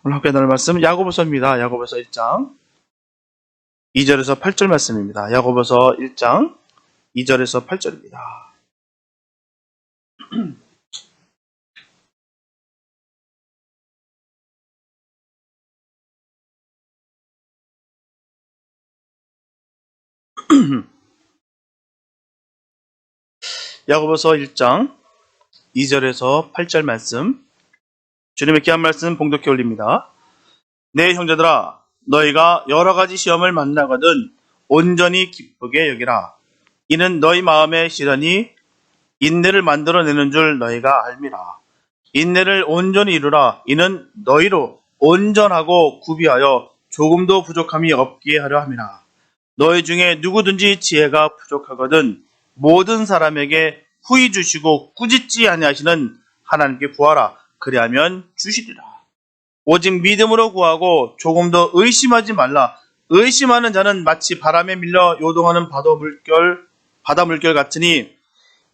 오늘 함께 나눌 말씀은 야고보서입니다. 야고보서 1장 2절에서 8절 말씀입니다. 야고보서 1장 2절에서 8절입니다. 야고보서 1장 2절에서 8절 말씀, 주님의 귀한 말씀 봉독해 올립니다. 내 형제들아, 너희가 여러 가지 시험을 만나거든 온전히 기쁘게 여기라. 이는 너희 마음의 시련이 인내를 만들어내는 줄 너희가 알미라. 인내를 온전히 이루라. 이는 너희로 온전하고 구비하여 조금도 부족함이 없게 하려 함이라. 너희 중에 누구든지 지혜가 부족하거든 모든 사람에게 후히 주시고 꾸짖지 아니하시는 하나님께 구하라. 그리하면 주시리라. 오직 믿음으로 구하고 조금 더 의심하지 말라. 의심하는 자는 마치 바람에 밀려 요동하는 바다 물결 같으니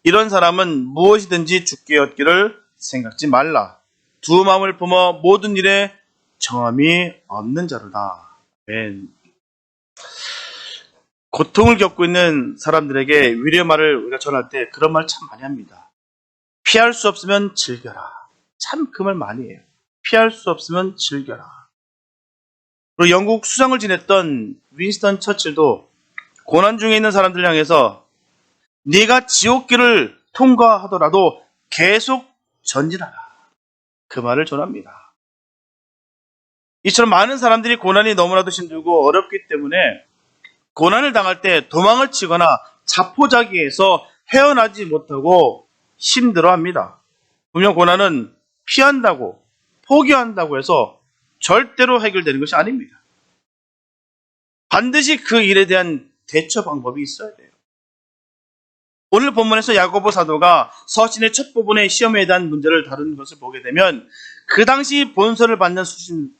이런 사람은 무엇이든지 죽게 얻기를 생각지 말라. 두 마음을 품어 모든 일에 정함이 없는 자로다. 아멘. 고통을 겪고 있는 사람들에게 위로의 말을 우리가 전할 때 그런 말 참 많이 합니다. 피할 수 없으면 즐겨라. 참 그 말 많이 해요. 피할 수 없으면 즐겨라. 그리고 영국 수상을 지냈던 윈스턴 처칠도 고난 중에 있는 사람들 향해서 네가 지옥길을 통과하더라도 계속 전진하라. 그 말을 전합니다. 이처럼 많은 사람들이 고난이 너무나도 힘들고 어렵기 때문에 고난을 당할 때 도망을 치거나 자포자기해서 헤어나지 못하고 힘들어합니다. 분명 고난은 피한다고 포기한다고 해서 절대로 해결되는 것이 아닙니다. 반드시 그 일에 대한 대처 방법이 있어야 돼요. 오늘 본문에서 야고보 사도가 서신의 첫 부분의 시험에 대한 문제를 다루는 것을 보게 되면 그 당시 본서를 받는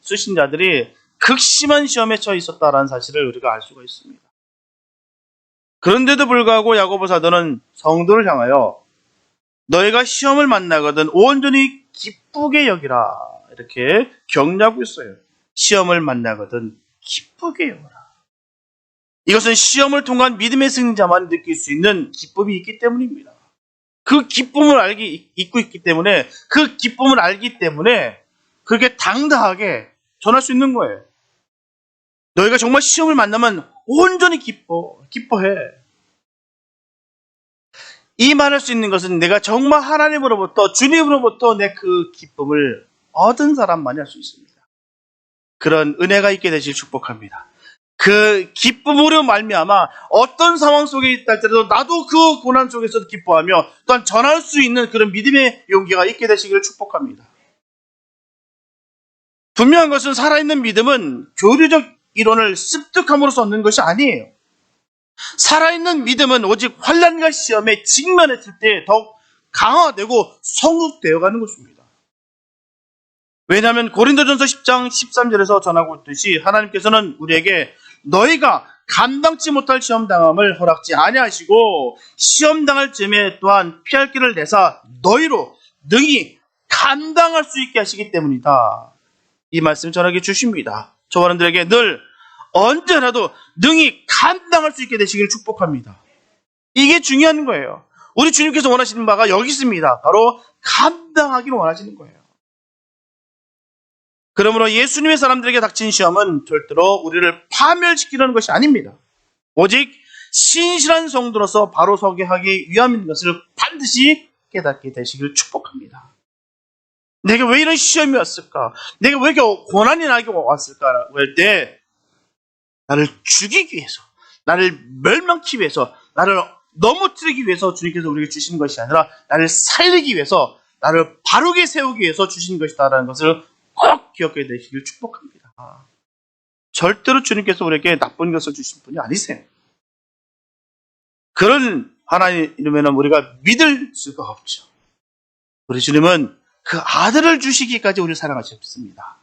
수신자들이 극심한 시험에 처해 있었다는 사실을 우리가 알 수가 있습니다. 그런데도 불구하고 야고보 사도는 성도를 향하여 너희가 시험을 만나거든 온전히 기쁘게 여기라 이렇게 격려하고 있어요. 시험을 만나거든 기쁘게 여기라. 이것은 시험을 통한 믿음의 승자만 느낄 수 있는 기쁨이 있기 때문입니다. 그 기쁨을 잊고 있기 때문에 그 기쁨을 알기 때문에 그렇게 당당하게 전할 수 있는 거예요. 너희가 정말 시험을 만나면 온전히 기뻐해. 이 말할 수 있는 것은 내가 정말 하나님으로부터 주님으로부터 내 그 기쁨을 얻은 사람만이 할 수 있습니다. 그런 은혜가 있게 되시길 축복합니다. 그 기쁨으로 말미암아 어떤 상황 속에 있다 할지라도 나도 그 고난 속에서도 기뻐하며 또한 전할 수 있는 그런 믿음의 용기가 있게 되시기를 축복합니다. 분명한 것은 살아있는 믿음은 교리적 이론을 습득함으로써 얻는 것이 아니에요. 살아있는 믿음은 오직 환난과 시험에 직면했을 때 더욱 강화되고 성숙되어 가는 것입니다. 왜냐하면 고린도전서 10장 13절에서 전하고 있듯이 하나님께서는 우리에게 너희가 감당치 못할 시험당함을 허락지 아니하시고 시험당할 즈음에 또한 피할 길을 내사 너희로 능히 감당할 수 있게 하시기 때문이다. 이 말씀 전하게 주십니다. 저와 여러분들에게 늘 언제라도 능히 감당할 수 있게 되시기를 축복합니다. 이게 중요한 거예요. 우리 주님께서 원하시는 바가 여기 있습니다. 바로 감당하기를 원하시는 거예요. 그러므로 예수님의 사람들에게 닥친 시험은 절대로 우리를 파멸시키려는 것이 아닙니다. 오직 신실한 성도로서 바로 서게 하기 위함인 것을 반드시 깨닫게 되시기를 축복합니다. 내가 왜 이런 시험이 왔을까? 내가 왜 이렇게 고난이 나게 왔을까라고 할 때 나를 죽이기 위해서, 나를 멸망치 위해서, 나를 넘어뜨리기 위해서 주님께서 우리에게 주시는 것이 아니라 나를 살리기 위해서, 나를 바르게 세우기 위해서 주신 것이다라는 것을 꼭 기억해 되시길 축복합니다. 절대로 주님께서 우리에게 나쁜 것을 주신 분이 아니세요. 그런 하나님이면 우리가 믿을 수가 없죠. 우리 주님은 그 아들을 주시기까지 우리를 사랑하셨습니다.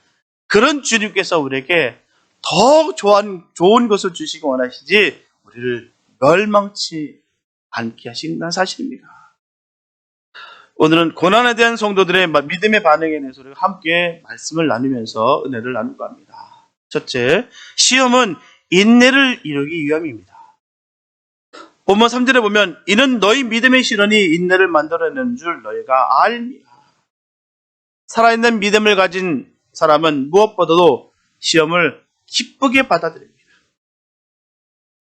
그런 주님께서 우리에게 더 좋은 것을 주시기 원하시지 우리를 멸망치 않게 하신다는 사실입니다. 오늘은 고난에 대한 성도들의 믿음의 반응에 대해서 우리가 함께 말씀을 나누면서 은혜를 나눌까 합니다. 첫째, 시험은 인내를 이루기 위함입니다. 본문 3절에 보면 이는 너희 믿음의 실현이 인내를 만들어내는 줄 너희가 알미라. 살아있는 믿음을 가진 사람은 무엇보다도 시험을 기쁘게 받아들입니다.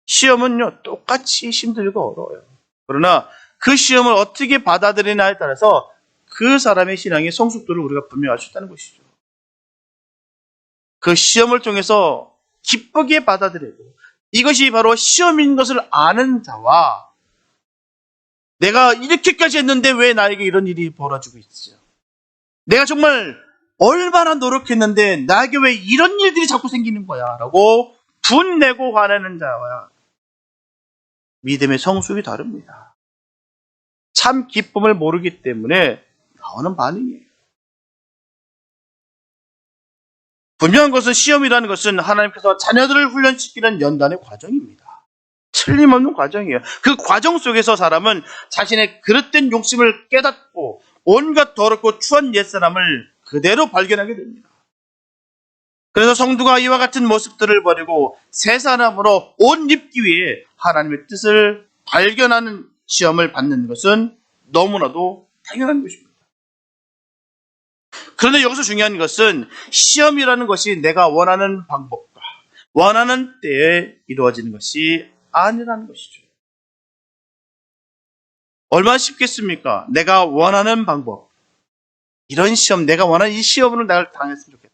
시험은요, 똑같이 힘들고 어려워요. 그러나 그 시험을 어떻게 받아들이냐에 따라서 그 사람의 신앙의 성숙도를 우리가 분명할 수 있다는 것이죠. 그 시험을 통해서 기쁘게 받아들이고 이것이 바로 시험인 것을 아는 자와 내가 이렇게까지 했는데 왜 나에게 이런 일이 벌어지고 있죠? 내가 정말 얼마나 노력했는데 나에게 왜 이런 일들이 자꾸 생기는 거야? 라고 분내고 화내는 자와 믿음의 성숙이 다릅니다. 참 기쁨을 모르기 때문에 나오는 반응이에요. 분명한 것은 시험이라는 것은 하나님께서 자녀들을 훈련시키는 연단의 과정입니다. 틀림없는 과정이에요. 그 과정 속에서 사람은 자신의 그릇된 욕심을 깨닫고 온갖 더럽고 추한 옛사람을 그대로 발견하게 됩니다. 그래서 성도가 이와 같은 모습들을 버리고 새 사람으로 옷 입기 위해 하나님의 뜻을 발견하는 시험을 받는 것은 너무나도 당연한 것입니다. 그런데 여기서 중요한 것은 시험이라는 것이 내가 원하는 방법과 원하는 때에 이루어지는 것이 아니라는 것이죠. 얼마나 쉽겠습니까? 내가 원하는 방법. 이런 시험, 내가 원하는 이 시험으로 내가 당했으면 좋겠다.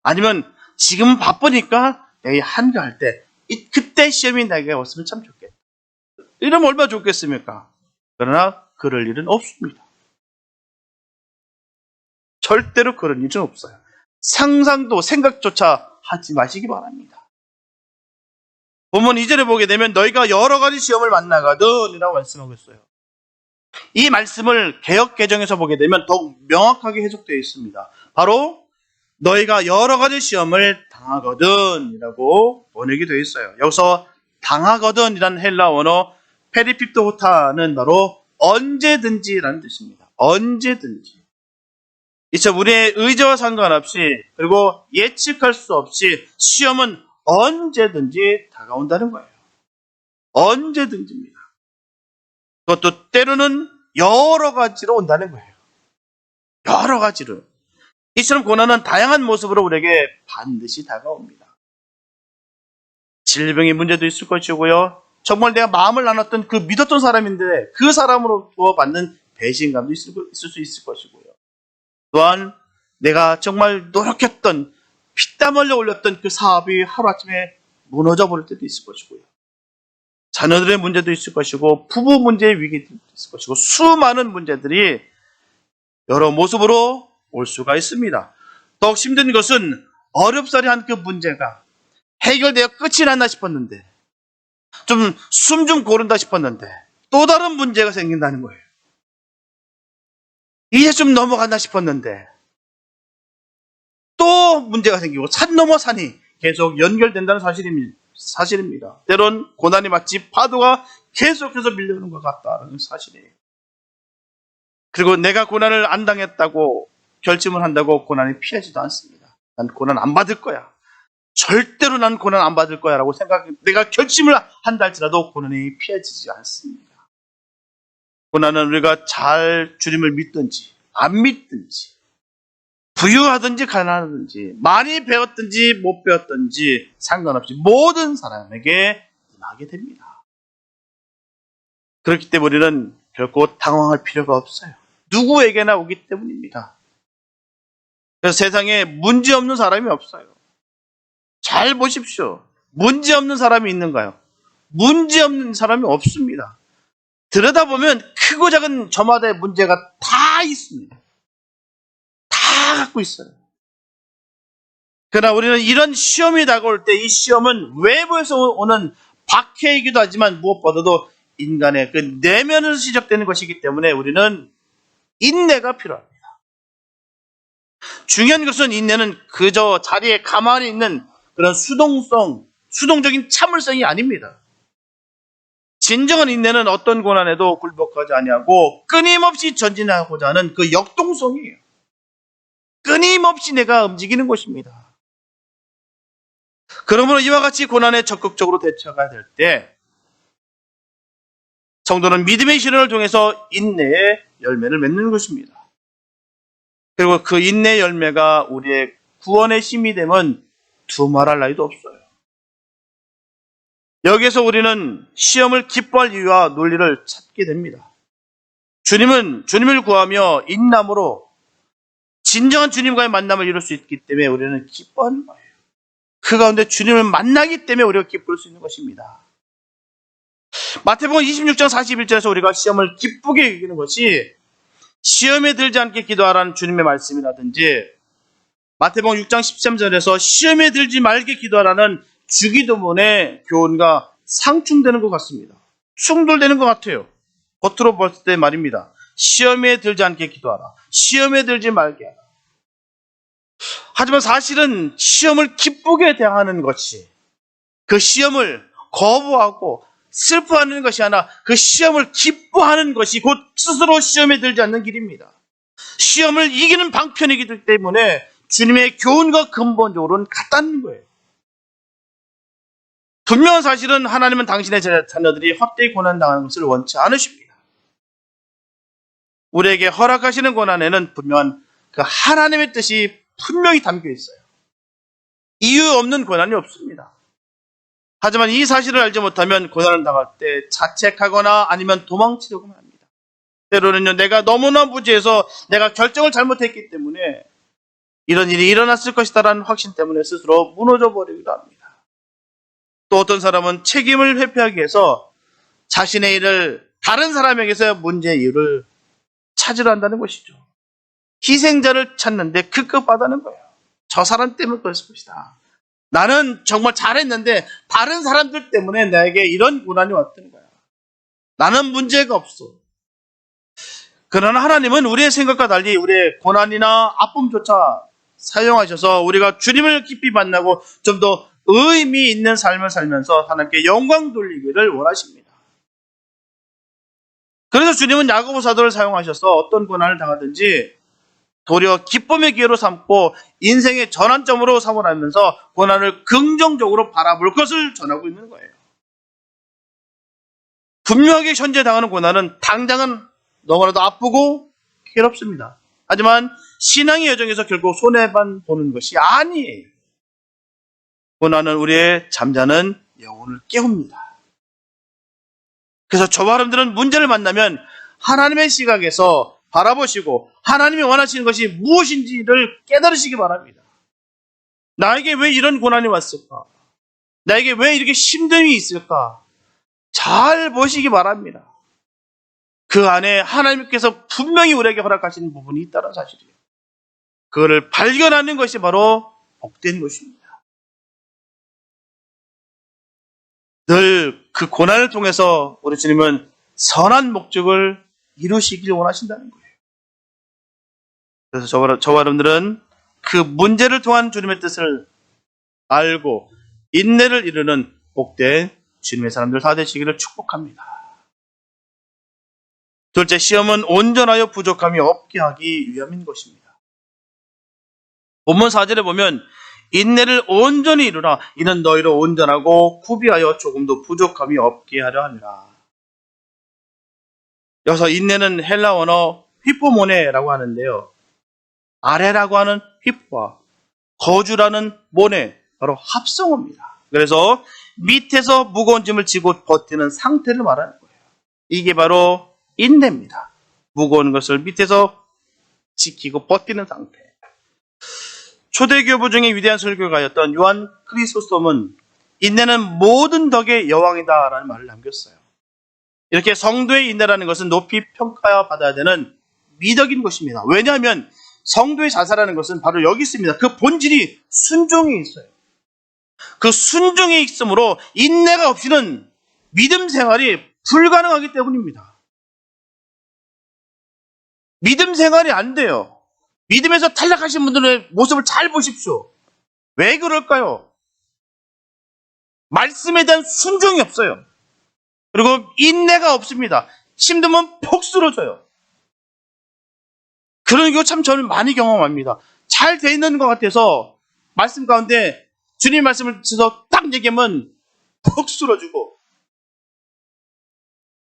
아니면 지금 바쁘니까 내가 한가할 때 그때 시험이 내게 왔으면 참 좋겠다. 이러면 얼마나 좋겠습니까? 그러나 그럴 일은 없습니다. 절대로 그런 일은 없어요. 상상도 생각조차 하지 마시기 바랍니다. 본문 2절에 보게 되면 너희가 여러 가지 시험을 만나거든 이라고 말씀하고 있어요. 이 말씀을 개역개정에서 보게 되면 더욱 명확하게 해석되어 있습니다. 바로 너희가 여러 가지 시험을 당하거든 이라고 번역이 되어 있어요. 여기서 당하거든 이라는 헬라 원어 페리핍토호타는 바로 언제든지라는 뜻입니다. 언제든지. 이처 우리의 의지와 상관없이 그리고 예측할 수 없이 시험은 언제든지 다가온다는 거예요. 언제든지입니다. 그것도 때로는 여러 가지로 온다는 거예요. 여러 가지로. 이처럼 고난은 다양한 모습으로 우리에게 반드시 다가옵니다. 질병의 문제도 있을 것이고요. 정말 내가 마음을 나눴던 그 믿었던 사람인데 그 사람으로부터 받는 배신감도 있을 수 있을 것이고요. 또한 내가 정말 노력했던 피땀 흘려 올렸던 그 사업이 하루아침에 무너져 버릴 때도 있을 것이고요. 자녀들의 문제도 있을 것이고 부부 문제의 위기도 있을 것이고 수많은 문제들이 여러 모습으로 올 수가 있습니다. 더욱 힘든 것은 어렵사리한 그 문제가 해결되어 끝이 났나 싶었는데 좀 숨 좀 고른다 싶었는데 또 다른 문제가 생긴다는 거예요. 이제 좀 넘어간다 싶었는데 또 문제가 생기고 산 넘어 산이 계속 연결된다는 사실입니다. 때론 고난이 마치 파도가 계속해서 밀려오는 것 같다는 사실이에요. 그리고 내가 고난을 안 당했다고 결심을 한다고 고난을 피하지도 않습니다. 난 고난 안 받을 거야. 절대로 난 고난 안 받을 거야 라고 내가 결심을 한다 할지라도 고난이 피해지지 않습니다. 고난은 우리가 잘 주님을 믿든지 안 믿든지 부유하든지 가난하든지 많이 배웠든지 못 배웠든지 상관없이 모든 사람에게 임하게 됩니다. 그렇기 때문에 우리는 결코 당황할 필요가 없어요. 누구에게나 오기 때문입니다. 그래서 세상에 문제 없는 사람이 없어요. 잘 보십시오. 문제 없는 사람이 있는가요? 문제 없는 사람이 없습니다. 들여다보면 크고 작은 저마다의 문제가 다 있습니다. 다 갖고 있어요. 그러나 우리는 이런 시험이 다가올 때 이 시험은 외부에서 오는 박해이기도 하지만 무엇보다도 인간의 그 내면에서 시작되는 것이기 때문에 우리는 인내가 필요합니다. 중요한 것은 인내는 그저 자리에 가만히 있는 그런 수동적인 참을성이 아닙니다. 진정한 인내는 어떤 고난에도 굴복하지 아니하고 끊임없이 전진하고자 하는 그 역동성이에요. 끊임없이 내가 움직이는 것입니다. 그러므로 이와 같이 고난에 적극적으로 대처가 될 때 성도는 믿음의 실현을 통해서 인내의 열매를 맺는 것입니다. 그리고 그 인내의 열매가 우리의 구원의 힘이 되면 두말할 나위도 없어요. 여기에서 우리는 시험을 기뻐할 이유와 논리를 찾게 됩니다. 주님을 구하며 인남으로 진정한 주님과의 만남을 이룰 수 있기 때문에 우리는 기뻐하는 거예요. 그 가운데 주님을 만나기 때문에 우리가 기쁠 수 있는 것입니다. 마태복음 26장 41절에서 우리가 시험을 기쁘게 이기는 것이 시험에 들지 않게 기도하라는 주님의 말씀이라든지 마태복음 6장 13절에서 시험에 들지 말게 기도하라는 주기도문의 교훈과 상충되는 것 같습니다. 충돌되는 것 같아요. 겉으로 봤을 때 말입니다. 시험에 들지 않게 기도하라. 시험에 들지 말게 하라. 하지만 사실은 시험을 기쁘게 대하는 것이 그 시험을 거부하고 슬퍼하는 것이 아니라 그 시험을 기뻐하는 것이 곧 스스로 시험에 들지 않는 길입니다. 시험을 이기는 방편이기 때문에 주님의 교훈과 근본적으로는 같다는 거예요. 분명한 사실은 하나님은 당신의 자녀들이 헛되이 고난당하는 것을 원치 않으십니다. 우리에게 허락하시는 고난에는 분명한 그 하나님의 뜻이 분명히 담겨 있어요. 이유 없는 고난이 없습니다. 하지만 이 사실을 알지 못하면 고난을 당할 때 자책하거나 아니면 도망치려고만 합니다. 때로는요, 내가 너무나 무지해서 내가 결정을 잘못했기 때문에 이런 일이 일어났을 것이다라는 확신 때문에 스스로 무너져 버리기도 합니다. 또 어떤 사람은 책임을 회피하기 위해서 자신의 일을 다른 사람에게서 문제의 이유를 찾으려 한다는 것이죠. 희생자를 찾는데 급급하다는 거예요. 저 사람 때문에 그랬을 것이다. 나는 정말 잘했는데 다른 사람들 때문에 나에게 이런 고난이 왔던 거야. 나는 문제가 없어. 그러나 하나님은 우리의 생각과 달리 우리의 고난이나 아픔조차 사용하셔서 우리가 주님을 깊이 만나고 좀 더 의미 있는 삶을 살면서 하나님께 영광 돌리기를 원하십니다. 그래서 주님은 야고보 사도를 사용하셔서 어떤 고난을 당하든지 도리어 기쁨의 기회로 삼고 인생의 전환점으로 삼으라면서 고난을 긍정적으로 바라볼 것을 전하고 있는 거예요. 분명하게 현재 당하는 고난은 당장은 너무나도 아프고 괴롭습니다. 하지만 신앙의 여정에서 결국 손해만 보는 것이 아니에요. 고난은 우리의 잠자는 영혼을 깨웁니다. 그래서 저와 여러분들은 문제를 만나면 하나님의 시각에서 바라보시고 하나님이 원하시는 것이 무엇인지를 깨달으시기 바랍니다. 나에게 왜 이런 고난이 왔을까? 나에게 왜 이렇게 힘듦이 있을까? 잘 보시기 바랍니다. 그 안에 하나님께서 분명히 우리에게 허락하시는 부분이 있다는 사실이에요. 그거를 발견하는 것이 바로 복된 것입니다. 늘 그 고난을 통해서 우리 주님은 선한 목적을 이루시길 원하신다는 거예요. 그래서 저와 여러분들은 그 문제를 통한 주님의 뜻을 알고 인내를 이루는 복된 주님의 사람들 다 되시기를 축복합니다. 둘째, 시험은 온전하여 부족함이 없게 하기 위함인 것입니다. 본문 4절에 보면 인내를 온전히 이루라. 이는 너희로 온전하고 구비하여 조금도 부족함이 없게 하려 함이라. 여기서 인내는 헬라 원어 휘포모네라고 하는데요. 아래라고 하는 휘포와 거주라는 모네, 바로 합성어입니다. 그래서 밑에서 무거운 짐을 지고 버티는 상태를 말하는 거예요. 이게 바로 인내입니다. 무거운 것을 밑에서 지키고 버티는 상태. 초대교부 중에 위대한 설교가였던 요한 크리소스톰은 인내는 모든 덕의 여왕이다라는 말을 남겼어요. 이렇게 성도의 인내라는 것은 높이 평가받아야 되는 미덕인 것입니다. 왜냐하면 성도의 자세라는 것은 바로 여기 있습니다. 그 본질이 순종이 있어요. 그 순종이 있으므로 인내가 없이는 믿음 생활이 불가능하기 때문입니다. 믿음 생활이 안 돼요. 믿음에서 탈락하신 분들의 모습을 잘 보십시오. 왜 그럴까요? 말씀에 대한 순종이 없어요. 그리고 인내가 없습니다. 힘들면 폭 쓰러져요. 그런 경우 참 저는 많이 경험합니다. 잘 돼 있는 것 같아서 말씀 가운데 주님 말씀을 주셔서 딱 얘기하면 폭 쓰러지고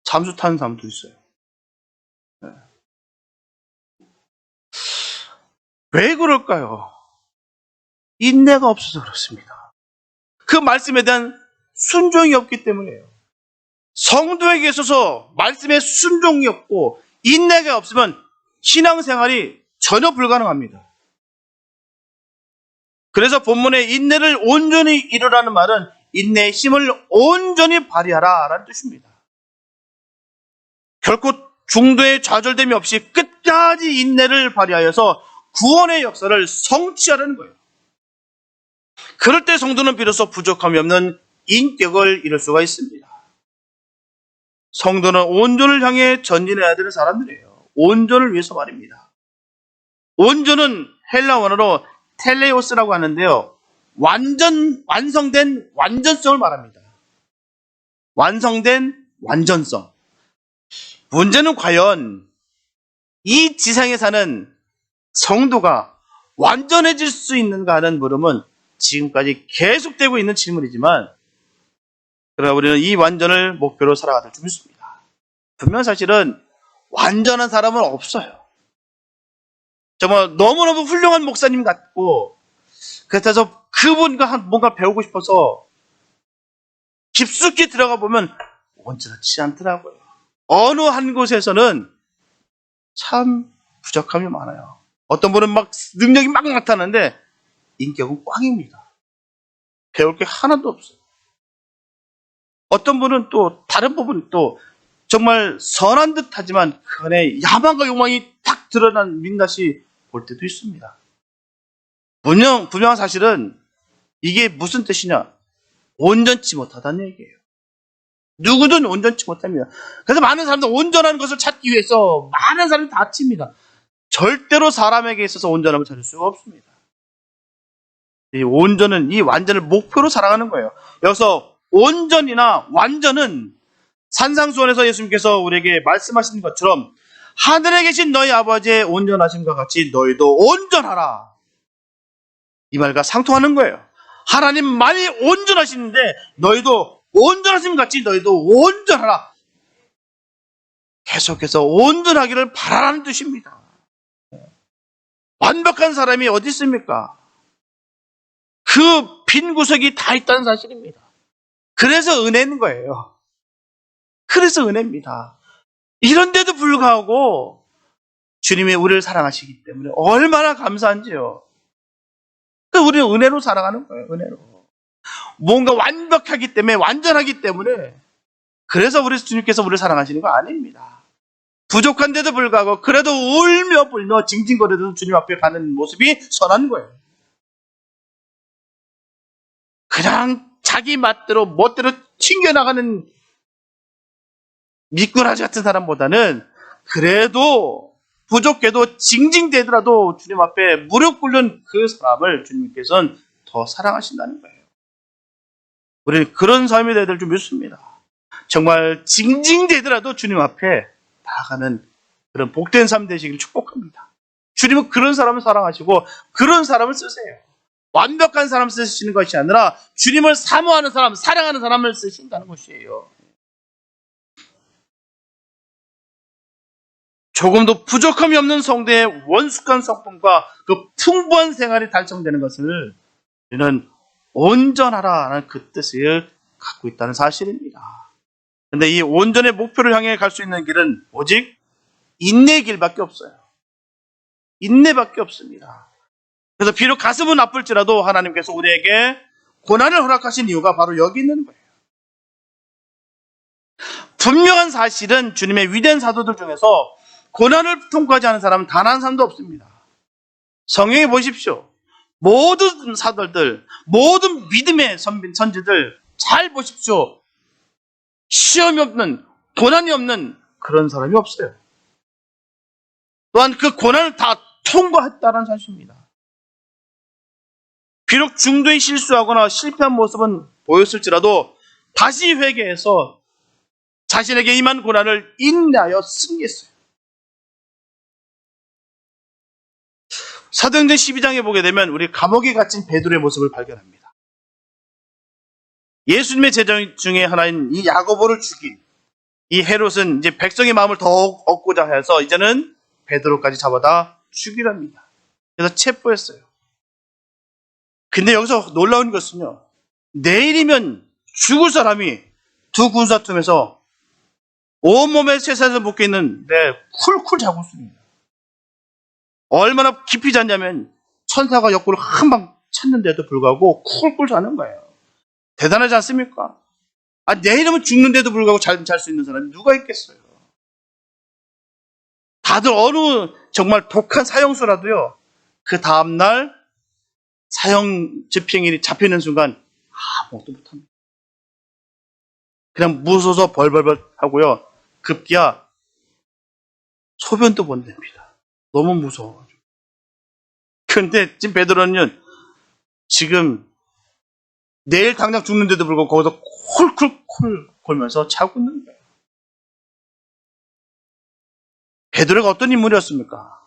잠수 타는 사람도 있어요. 왜 그럴까요? 인내가 없어서 그렇습니다. 그 말씀에 대한 순종이 없기 때문이에요. 성도에게 있어서 말씀에 순종이 없고 인내가 없으면 신앙생활이 전혀 불가능합니다. 그래서 본문에 인내를 온전히 이루라는 말은 인내의 힘을 온전히 발휘하라 라는 뜻입니다. 결코 중도의 좌절됨이 없이 끝까지 인내를 발휘하여서 구원의 역사를 성취하라는 거예요. 그럴 때 성도는 비로소 부족함이 없는 인격을 이룰 수가 있습니다. 성도는 온전을 향해 전진해야 되는 사람들이에요. 온전을 위해서 말입니다. 온전은 헬라 원어로 텔레오스라고 하는데요. 완성된 완전성을 말합니다. 완성된 완전성. 문제는 과연 이 지상에 사는 성도가 완전해질 수 있는가 하는 물음은 지금까지 계속되고 있는 질문이지만 그러나 우리는 이 완전을 목표로 살아가야 될 줄 믿습니다. 분명 사실은 완전한 사람은 없어요. 정말 너무너무 훌륭한 목사님 같고 그래서 그분과 뭔가 배우고 싶어서 깊숙이 들어가 보면 온전하지 않더라고요. 어느 한 곳에서는 참 부족함이 많아요. 어떤 분은 막 능력이 막 나타나는데 인격은 꽝입니다. 배울 게 하나도 없어요. 어떤 분은 또 다른 부분은 또 정말 선한 듯 하지만 그 안에 야망과 욕망이 탁 드러난 민낯이 볼 때도 있습니다. 분명한 사실은 이게 무슨 뜻이냐? 온전치 못하다는 얘기예요. 누구든 온전치 못합니다. 그래서 많은 사람들 온전한 것을 찾기 위해서 많은 사람이 다칩니다. 절대로 사람에게 있어서 온전함을 찾을 수가 없습니다. 이 온전은 이 완전을 목표로 살아가는 거예요. 여기서 온전이나 완전은 산상수훈에서 예수님께서 우리에게 말씀하시는 것처럼 하늘에 계신 너희 아버지의 온전하심과 같이 너희도 온전하라. 이 말과 상통하는 거예요. 하나님만이 온전하시는데 너희도 온전하심 같이 너희도 온전하라. 계속해서 온전하기를 바라라는 뜻입니다. 완벽한 사람이 어디 있습니까? 그 빈 구석이 다 있다는 사실입니다. 그래서 은혜인 거예요. 그래서 은혜입니다. 이런데도 불구하고 주님이 우리를 사랑하시기 때문에 얼마나 감사한지요. 우리는 은혜로 살아가는 거예요. 은혜로. 뭔가 완벽하기 때문에 완전하기 때문에 그래서 우리 주님께서 우리를 사랑하시는 거 아닙니다. 부족한데도 불구하고 그래도 울며 불며 징징거려도 주님 앞에 가는 모습이 선한 거예요. 그냥 자기 멋대로 튕겨나가는 미꾸라지 같은 사람보다는 그래도 부족해도 징징대더라도 주님 앞에 무릎 꿇는 그 사람을 주님께서는 더 사랑하신다는 거예요. 우리는 그런 삶이 되어야 될 줄 믿습니다. 정말 징징대더라도 주님 앞에 나아가는 그런 복된 삶 되시기를 축복합니다. 주님은 그런 사람을 사랑하시고 그런 사람을 쓰세요. 완벽한 사람 쓰시는 것이 아니라 주님을 사모하는 사람, 사랑하는 사람을 쓰신다는 것이에요. 조금도 부족함이 없는 성도의 원숙한 성품과 그 풍부한 생활이 달성되는 것을 우리는 온전하라는 그 뜻을 갖고 있다는 사실입니다. 그런데 이 온전의 목표를 향해 갈 수 있는 길은 오직 인내의 길밖에 없어요. 인내밖에 없습니다. 그래서 비록 가슴은 아플지라도 하나님께서 우리에게 고난을 허락하신 이유가 바로 여기 있는 거예요. 분명한 사실은 주님의 위대한 사도들 중에서 고난을 통과하지 않은 사람은 단 한 사람도 없습니다. 성경에 보십시오. 모든 사도들, 모든 믿음의 선지들 잘 보십시오. 시험이 없는, 고난이 없는 그런 사람이 없어요. 또한 그 고난을 다 통과했다는 사실입니다. 비록 중도에 실수하거나 실패한 모습은 보였을지라도 다시 회개해서 자신에게 임한 고난을 인내하여 승리했어요. 사도행전 12장에 보게 되면 우리 감옥에 갇힌 베드로의 모습을 발견합니다. 예수님의 제자 중에 하나인 이 야고보를 죽인 이 헤롯은 이제 백성의 마음을 더욱 얻고자 해서 이제는 베드로까지 잡아다 죽이랍니다. 그래서 체포했어요. 근데 여기서 놀라운 것은요, 내일이면 죽을 사람이 두 군사 틈에서 온몸에 쇠사슬 묶여 있는데 쿨쿨 자고 있습니다. 얼마나 깊이 잤냐면 천사가 옆구리를 한 방 찼는데도 불구하고 쿨쿨 자는 거예요. 대단하지 않습니까? 내일이면 죽는데도 불구하고 잘 수 있는 사람이 누가 있겠어요? 다들 어느 정말 독한 사형수라도요, 그 다음날 사형 집행일이 잡히는 순간 아무것도 못합니다. 그냥 무서워서 벌벌벌 하고요, 급기야 소변도 못 냅니다. 너무 무서워가지고. 근데 지금 베드로는 지금 내일 당장 죽는데도 불구하고 거기서 콜콜콜 골면서 자고 있는 거예요. 베드로가 어떤 인물이었습니까?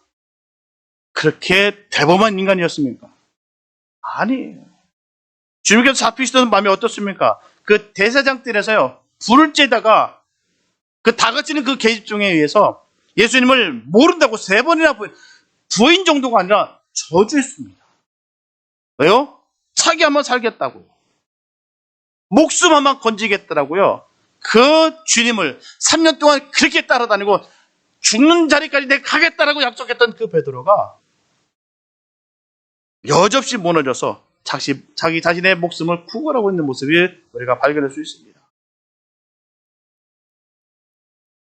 그렇게 대범한 인간이었습니까? 아니에요. 주님께서 잡히시던 밤이 어떻습니까? 그 대사장들에서요, 불을 쬐다가 그 다그치는 그 계집종에 의해서 예수님을 모른다고 3번이나 부인 정도가 아니라 저주했습니다. 왜요? 자기 한번 살겠다고. 목숨 한번 건지겠더라고요. 그 주님을 3년 동안 그렇게 따라다니고 죽는 자리까지 내가 가겠다라고 약속했던 그 베드로가 여접시 무너져서 자기 자신의 목숨을 구걸하고 있는 모습을 우리가 발견할 수 있습니다.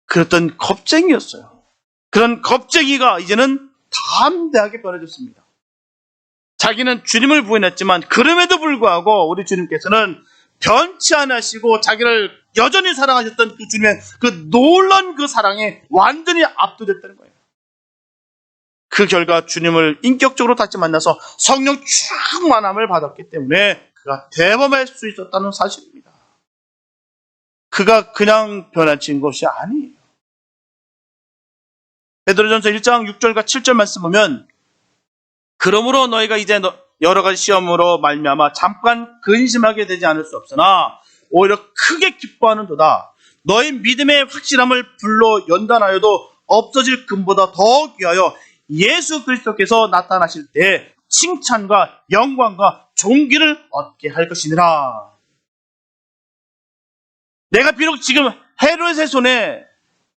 그랬던 겁쟁이였어요. 그런 겁쟁이가 이제는 담대하게 변해졌습니다. 자기는 주님을 부인했지만 그럼에도 불구하고 우리 주님께서는 변치 않으시고 자기를 여전히 사랑하셨던 그 주님의 그 놀라운 그 사랑에 완전히 압도됐다는 거예요. 그 결과 주님을 인격적으로 다시 만나서 성령 충만함을 받았기 때문에 그가 대범할 수 있었다는 사실입니다. 그가 그냥 변화친 것이 아니에요. 베드로전서 1장 6절과 7절 말씀 보면, 그러므로 너희가 이제 여러 가지 시험으로 말미암아 잠깐 근심하게 되지 않을 수 없으나 오히려 크게 기뻐하는도다. 너희 믿음의 확실함을 불로 연단하여도 없어질 금보다 더 귀하여 예수 그리스도께서 나타나실 때 칭찬과 영광과 존귀를 얻게 할 것이니라. 내가 비록 지금 헤롯의 손에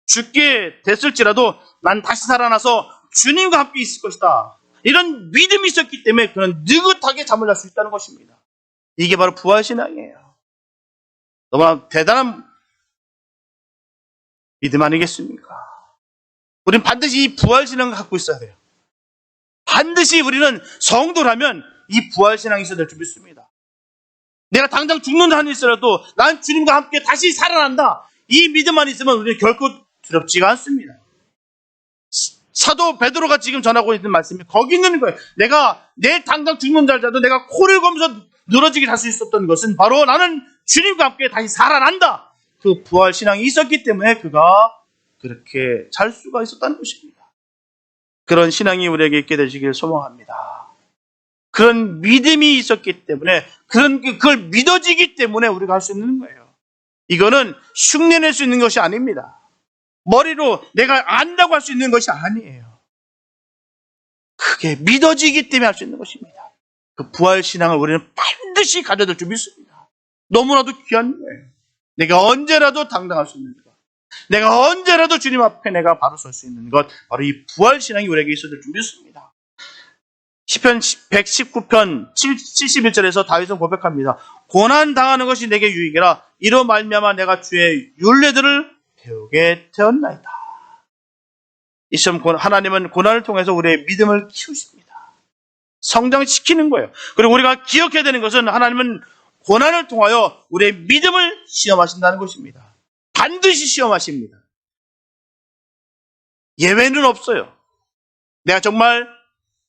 죽게 됐을지라도 난 다시 살아나서 주님과 함께 있을 것이다. 이런 믿음이 있었기 때문에 그는 느긋하게 잠을 잘 수 있다는 것입니다. 이게 바로 부활신앙이에요. 너무나 대단한 믿음 아니겠습니까? 우리는 반드시 이 부활신앙을 갖고 있어야 돼요. 반드시 우리는 성도라면 이 부활신앙이 있어야 될 줄 믿습니다. 내가 당장 죽는 한이 있어도 난 주님과 함께 다시 살아난다. 이 믿음만 있으면 우리는 결코 두렵지가 않습니다. 사도 베드로가 지금 전하고 있는 말씀이 거기 있는 거예요. 내가 내일 당장 죽는 자라도 내가 코를 골면서 늘어지게 할 수 있었던 것은 바로 나는 주님과 함께 다시 살아난다. 그 부활 신앙이 있었기 때문에 그가 그렇게 잘 수가 있었다는 것입니다. 그런 신앙이 우리에게 있게 되시길 소망합니다. 그런 믿음이 있었기 때문에 그걸 믿어지기 때문에 우리가 할 수 있는 거예요. 이거는 흉내낼 수 있는 것이 아닙니다. 머리로 내가 안다고 할 수 있는 것이 아니에요. 그게 믿어지기 때문에 할 수 있는 것입니다. 그 부활신앙을 우리는 반드시 가져야 될 줄 믿습니다. 너무나도 귀한 거예요. 내가 언제라도 당당할 수 있는 것, 내가 언제라도 주님 앞에 내가 바로 설 수 있는 것, 바로 이 부활신앙이 우리에게 있어야 될 줄 믿습니다. 시편 119편 71절에서 다윗은 고백합니다. 고난당하는 것이 내게 유익이라 이로 말미암아 내가 주의 율례들을 배우게 되었나이다. 이 시험 하나님은 고난을 통해서 우리의 믿음을 키우십니다. 성장시키는 거예요. 그리고 우리가 기억해야 되는 것은 하나님은 고난을 통하여 우리의 믿음을 시험하신다는 것입니다. 반드시 시험하십니다. 예외는 없어요. 내가 정말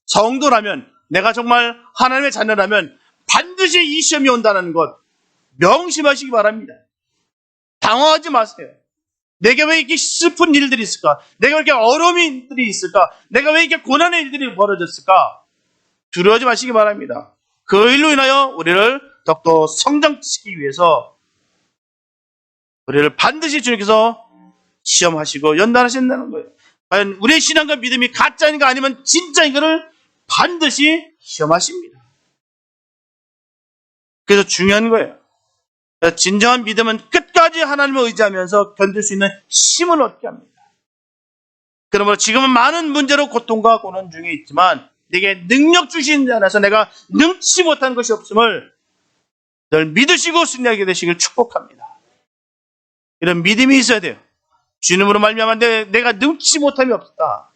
성도라면, 내가 정말 하나님의 자녀라면 반드시 이 시험이 온다는 것 명심하시기 바랍니다. 당황하지 마세요. 내게 왜 이렇게 슬픈 일들이 있을까? 내가 왜 이렇게 어려움들이 있을까? 내가 왜 이렇게 고난의 일들이 벌어졌을까? 두려워하지 마시기 바랍니다. 그 일로 인하여 우리를 더욱더 성장시키기 위해서 우리를 반드시 주님께서 시험하시고 연단하신다는 거예요. 과연 우리의 신앙과 믿음이 가짜인가 아니면 진짜인가를 반드시 시험하십니다. 그래서 중요한 거예요. 진정한 믿음은 끝까지 하나님을 의지하면서 견딜 수 있는 힘을 얻게 합니다. 그러므로 지금은 많은 문제로 고통과 고난 중에 있지만 내게 능력 주신 자 안에서 내가 능치 못한 것이 없음을 늘 믿으시고 승리하게 되시길 축복합니다. 이런 믿음이 있어야 돼요. 주님으로 말미암아 내가 능치 못함이 없다.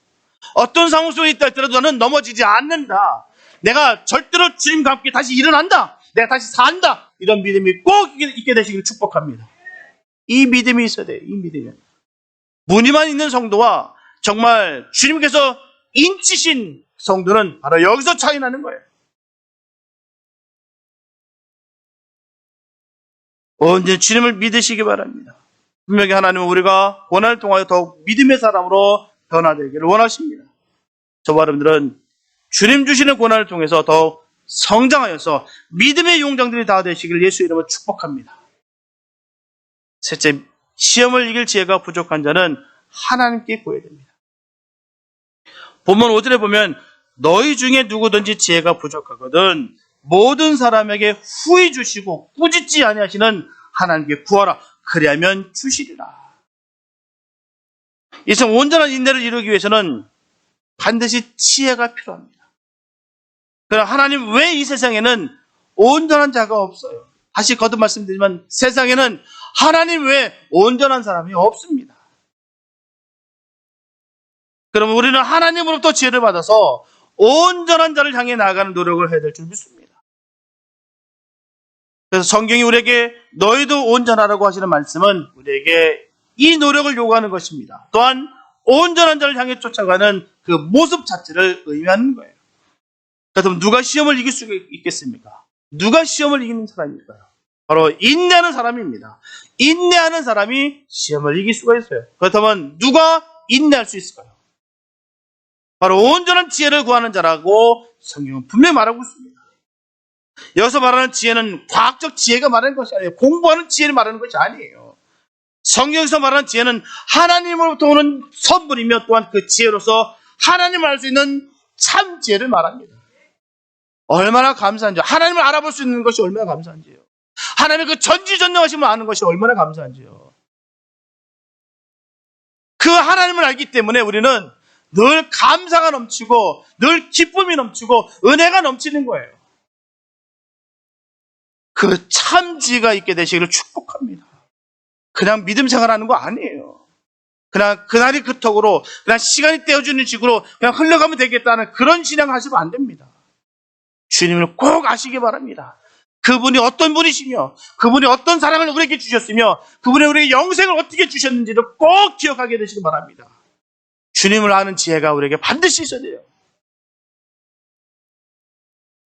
어떤 상황 속에 있다 할지라도 나는 넘어지지 않는다. 내가 절대로 주님과 함께 다시 일어난다. 내가 다시 산다. 이런 믿음이 꼭 있게 되시길 축복합니다. 이 믿음이 있어야 돼요. 이 믿음이. 무늬만 있는 성도와 정말 주님께서 인치신 성도는 바로 여기서 차이 나는 거예요. 언제 주님을 믿으시기 바랍니다. 분명히 하나님은 우리가 고난을 통하여 더욱 믿음의 사람으로 변화되기를 원하십니다. 저와 여러분들은 주님 주시는 고난을 통해서 더욱 성장하여서 믿음의 용장들이 다 되시기를 예수 이름으로 축복합니다. 셋째, 시험을 이길 지혜가 부족한 자는 하나님께 구해야 됩니다. 본문 5절에 보면 너희 중에 누구든지 지혜가 부족하거든 모든 사람에게 후히 주시고 꾸짖지 아니하시는 하나님께 구하라. 그리하면 주시리라. 이 세상 온전한 인내를 이루기 위해서는 반드시 지혜가 필요합니다. 그러나 하나님 왜 이 세상에는 온전한 자가 없어요? 다시 거듭 말씀드리지만 세상에는 하나님 외에 온전한 사람이 없습니다. 그러면 우리는 하나님으로부터 지혜를 받아서 온전한 자를 향해 나아가는 노력을 해야 될 줄 믿습니다. 그래서 성경이 우리에게 너희도 온전하라고 하시는 말씀은 우리에게 이 노력을 요구하는 것입니다. 또한 온전한 자를 향해 쫓아가는 그 모습 자체를 의미하는 거예요. 그럼 누가 시험을 이길 수 있겠습니까? 누가 시험을 이기는 사람일까요? 바로 인내하는 사람입니다. 인내하는 사람이 시험을 이길 수가 있어요. 그렇다면 누가 인내할 수 있을까요? 바로 온전한 지혜를 구하는 자라고 성경은 분명히 말하고 있습니다. 여기서 말하는 지혜는 과학적 지혜가 말하는 것이 아니에요. 공부하는 지혜를 말하는 것이 아니에요. 성경에서 말하는 지혜는 하나님으로부터 오는 선물이며 또한 그 지혜로서 하나님을 알 수 있는 참 지혜를 말합니다. 얼마나 감사한지요. 하나님을 알아볼 수 있는 것이 얼마나 감사한지요. 하나님의 그 전지전능하심을 아는 것이 얼마나 감사한지요. 그 하나님을 알기 때문에 우리는 늘 감사가 넘치고 늘 기쁨이 넘치고 은혜가 넘치는 거예요. 그 참 지혜가 있게 되시기를 축복합니다. 그냥 믿음 생활하는 거 아니에요. 그냥 그날이 그 턱으로 그냥 시간이 떼어주는 식으로 그냥 흘러가면 되겠다는 그런 신앙 하시면 안 됩니다. 주님을 꼭 아시기 바랍니다. 그분이 어떤 분이시며 그분이 어떤 사랑을 우리에게 주셨으며 그분이 우리에게 영생을 어떻게 주셨는지를 꼭 기억하게 되시기 바랍니다. 주님을 아는 지혜가 우리에게 반드시 있어야 돼요.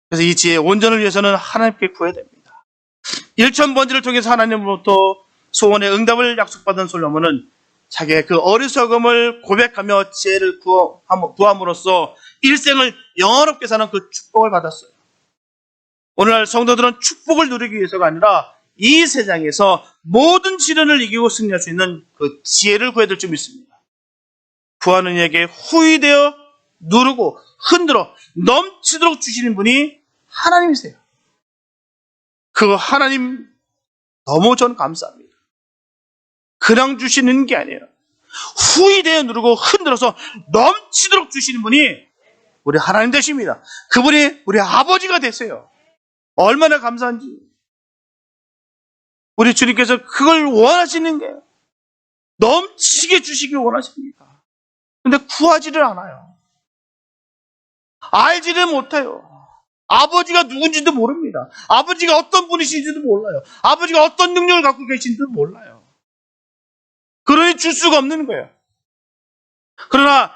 그래서 이 지혜의 온전을 위해서는 하나님께 구해야 됩니다. 1000번지를 통해서 하나님으로부터 소원의 응답을 약속받은 솔로몬은 자기의 그 어리석음을 고백하며 지혜를 구함으로써 일생을 영화롭게 사는 그 축복을 받았어요. 오늘날 성도들은 축복을 누리기 위해서가 아니라 이 세상에서 모든 시련을 이기고 승리할 수 있는 그 지혜를 구해야 될 줄 믿습니다. 구하는 이에게 후히되어 누르고 흔들어 넘치도록 주시는 분이 하나님이세요. 그 하나님 너무 전 감사합니다. 그냥 주시는 게 아니에요. 후히되어 누르고 흔들어서 넘치도록 주시는 분이 우리 하나님 되십니다. 그분이 우리 아버지가 되세요. 얼마나 감사한지. 우리 주님께서 그걸 원하시는 게 넘치게 주시길 원하십니다. 근데 구하지를 않아요. 알지를 못해요. 아버지가 누군지도 모릅니다. 아버지가 어떤 분이신지도 몰라요. 아버지가 어떤 능력을 갖고 계신지도 몰라요. 그러니 줄 수가 없는 거예요. 그러나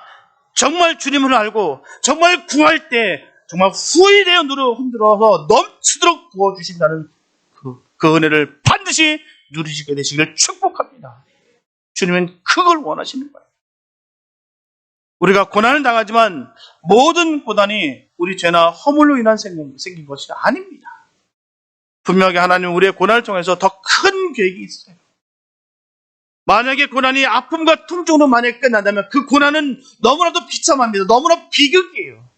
정말 주님을 알고 정말 구할 때 정말 후히되어 흔들어서 넘치도록 부어주신다는 그 은혜를 반드시 누리시게 되시길 축복합니다. 주님은 그걸 원하시는 거예요. 우리가 고난을 당하지만 모든 고난이 우리 죄나 허물로 인한 생긴 것이 아닙니다. 분명히 하나님은 우리의 고난을 통해서 더 큰 계획이 있어요. 만약에 고난이 아픔과 통증으로 만약에 끝난다면 그 고난은 너무나도 비참합니다. 너무나 비극이에요.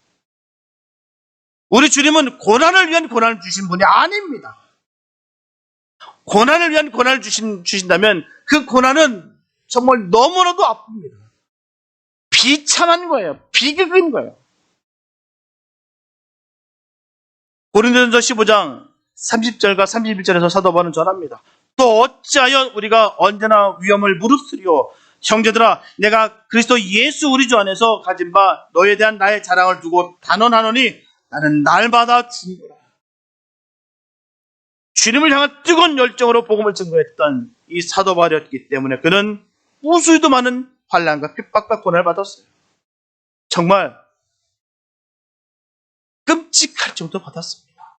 우리 주님은 고난을 위한 고난을 주신 분이 아닙니다. 고난을 위한 고난을 주신다면 그 고난은 정말 너무나도 아픕니다. 비참한 거예요. 비극인 거예요. 고린도전서 15장 30절과 31절에서 사도 바울은 전합니다. 또 어찌하여 우리가 언제나 위험을 무릅쓰리요. 형제들아, 내가 그리스도 예수 우리 주 안에서 가진 바 너에 대한 나의 자랑을 두고 단언하노니 나는 날마다 죽노라. 주님을 향한 뜨거운 열정으로 복음을 증거했던 이 사도 바울이었기 때문에 그는 무수히도 많은 환난과 핍박과 고난을 받았어요. 정말 끔찍할 정도 받았습니다.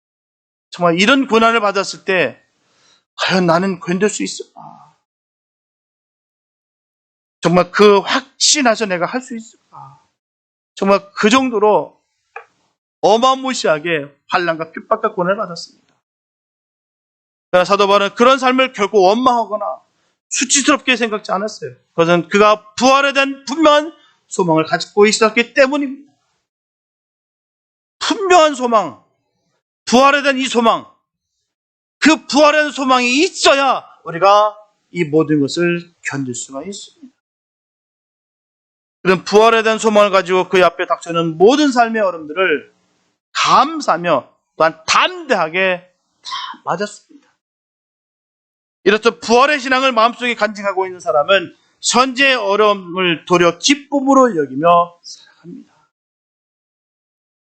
정말 이런 고난을 받았을 때 과연 나는 견딜 수 있을까? 정말 그 확신해서 내가 할 수 있을까? 정말 그 정도로 어마무시하게 환난과 핍박과 고난을 받았습니다. 그러나 사도 바울은 그런 삶을 결코 원망하거나 수치스럽게 생각지 않았어요. 그것은 그가 부활에 대한 분명한 소망을 가지고 있었기 때문입니다. 분명한 소망, 부활에 대한 이 소망, 그 부활에 대한 소망이 있어야 우리가 이 모든 것을 견딜 수가 있습니다. 그런 부활에 대한 소망을 가지고 그 앞에 닥쳐오는 모든 삶의 어려움들을 감사하며 또한 담대하게 다 맞았습니다. 이렇듯 부활의 신앙을 마음속에 간직하고 있는 사람은 현재의 어려움을 도리어 기쁨으로 여기며 살아갑니다.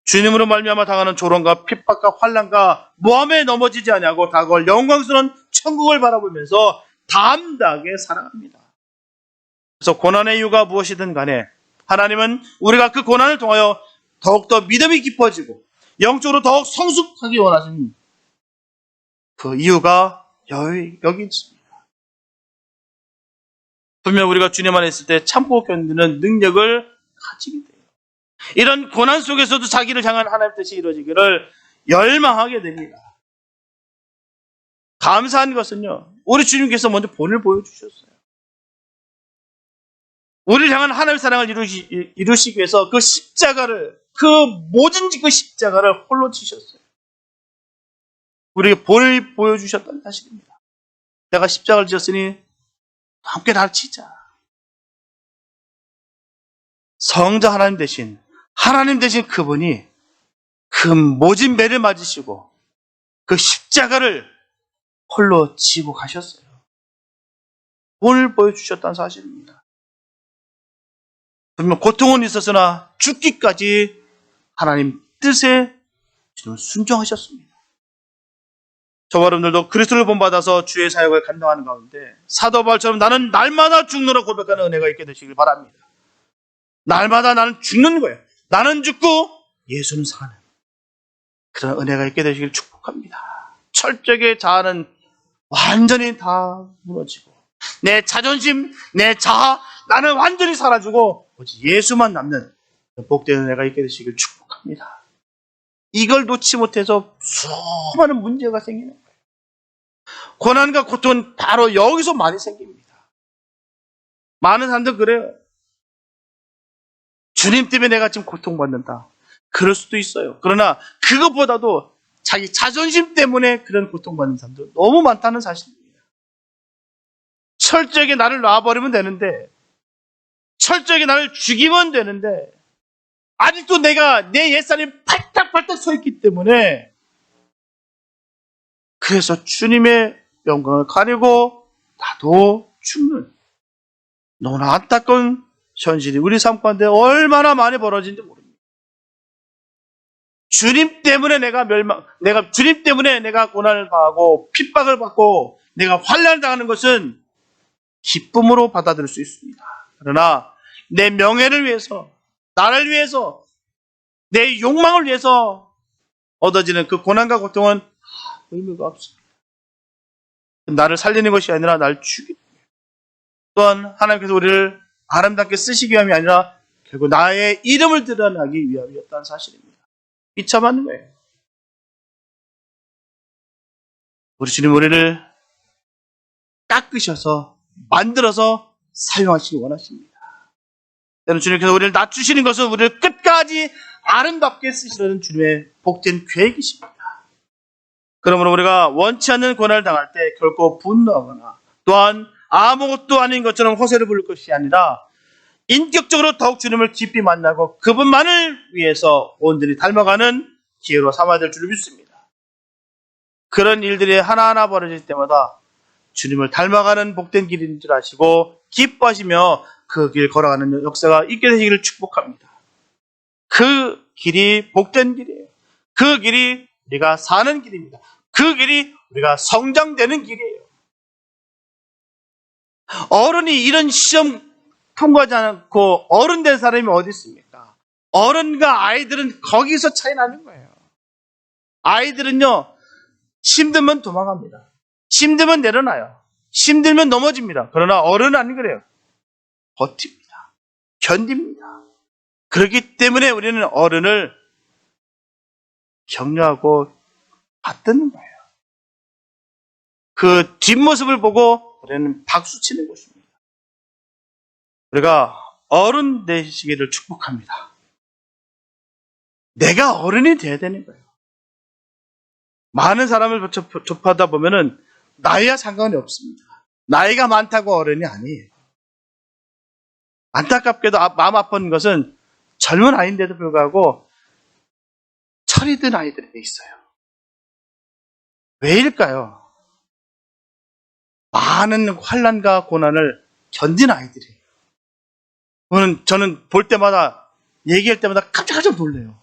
주님으로 말미암아 당하는 조롱과 핍박과 환난과 모함에 넘어지지 아니하고 다가올 영광스러운 천국을 바라보면서 담대하게 살아갑니다. 그래서 고난의 이유가 무엇이든 간에 하나님은 우리가 그 고난을 통하여 더욱더 믿음이 깊어지고 영적으로 더욱 성숙하기 원하시는 그 이유가 여기 있습니다. 분명 우리가 주님 안에 있을 때 참고 견디는 능력을 가지게 돼요. 이런 고난 속에서도 자기를 향한 하나님의 뜻이 이루어지기를 열망하게 됩니다. 감사한 것은요, 우리 주님께서 먼저 본을 보여주셨어요. 우리를 향한 하나님의 사랑을 이루시기 위해서 그 십자가를, 그 모든 그 십자가를 홀로 치셨어요. 우리에게 본을 보여주셨다는 사실입니다. 내가 십자가를 지었으니 함께 나를 치자. 성자 하나님 대신 그분이 그 모진 매를 맞으시고 그 십자가를 홀로 지고 가셨어요. 본을 보여주셨다는 사실입니다. 분명 고통은 있었으나 죽기까지 하나님 뜻에 주님은 순종하셨습니다. 저와 여러분들도 그리스도를 본받아서 주의 사역을 감당하는 가운데 사도 바울처럼 나는 날마다 죽노라 고백하는 은혜가 있게 되시길 바랍니다. 날마다 나는 죽는 거예요. 나는 죽고 예수는 사는 그런 은혜가 있게 되시길 축복합니다. 철저하게 자아는 완전히 다 무너지고 내 자존심, 내 자아, 나는 완전히 사라지고 오직 예수만 남는 복된 은혜가 있게 되시길 축복합니다. 이걸 놓지 못해서 수많은 문제가 생기는 거예요. 고난과 고통은 바로 여기서 많이 생깁니다. 많은 사람들 그래요. 주님 때문에 내가 지금 고통받는다. 그럴 수도 있어요. 그러나 그것보다도 자기 자존심 때문에 그런 고통받는 사람들 너무 많다는 사실입니다. 철저하게 나를 놔버리면 되는데, 철저하게 나를 죽이면 되는데, 아직도 내가 내 옛사람이 팔딱팔딱 서 있기 때문에 그래서 주님의 영광을 가리고 나도 죽는 너무나 안타까운 현실이 우리 삶 가운데 얼마나 많이 벌어진지 모릅니다. 주님 때문에 주님 때문에 내가 고난을 당하고 핍박을 받고 내가 환난을 당하는 것은 기쁨으로 받아들일 수 있습니다. 그러나 내 명예를 위해서, 나를 위해서, 내 욕망을 위해서 얻어지는 그 고난과 고통은 의미가 없습니다. 나를 살리는 것이 아니라 나를 죽이는 거예요. 또한 하나님께서 우리를 아름답게 쓰시기 위함이 아니라 결국 나의 이름을 드러나기 위함이었다는 사실입니다. 비참한 거예요. 우리 주님 우리를 깎으셔서 만들어서 사용하시기 원하십니다. 때는 주님께서 우리를 낮추시는 것은 우리를 끝까지 아름답게 쓰시려는 주님의 복된 계획이십니다. 그러므로 우리가 원치 않는 고난을 당할 때 결코 분노하거나 또한 아무것도 아닌 것처럼 허세를 부릴 것이 아니라 인격적으로 더욱 주님을 깊이 만나고 그분만을 위해서 온전히 닮아가는 기회로 삼아야 될 줄 믿습니다. 그런 일들이 하나하나 벌어질 때마다 주님을 닮아가는 복된 길인 줄 아시고 기뻐하시며 그 길 걸어가는 역사가 있게 되시기를 축복합니다. 그 길이 복된 길이에요. 그 길이 우리가 사는 길입니다. 그 길이 우리가 성장되는 길이에요. 어른이 이런 시험 통과하지 않고 어른 된 사람이 어디 있습니까? 어른과 아이들은 거기서 차이 나는 거예요. 아이들은요, 힘들면 도망갑니다. 힘들면 내려놔요. 힘들면 넘어집니다. 그러나 어른은 안 그래요. 버팁니다. 견딥니다. 그렇기 때문에 우리는 어른을 격려하고 받드는 거예요. 그 뒷모습을 보고 우리는 박수치는 것입니다. 우리가 어른 되시기를 축복합니다. 내가 어른이 돼야 되는 거예요. 많은 사람을 접하다 보면은 나이와 상관이 없습니다. 나이가 많다고 어른이 아니에요. 안타깝게도 마음 아픈 것은 젊은 아이인데도 불구하고 철이 든 아이들이 있어요. 왜일까요? 많은 환난과 고난을 견딘 아이들이에요. 저는 볼 때마다 얘기할 때마다 깜짝깜짝 놀래요.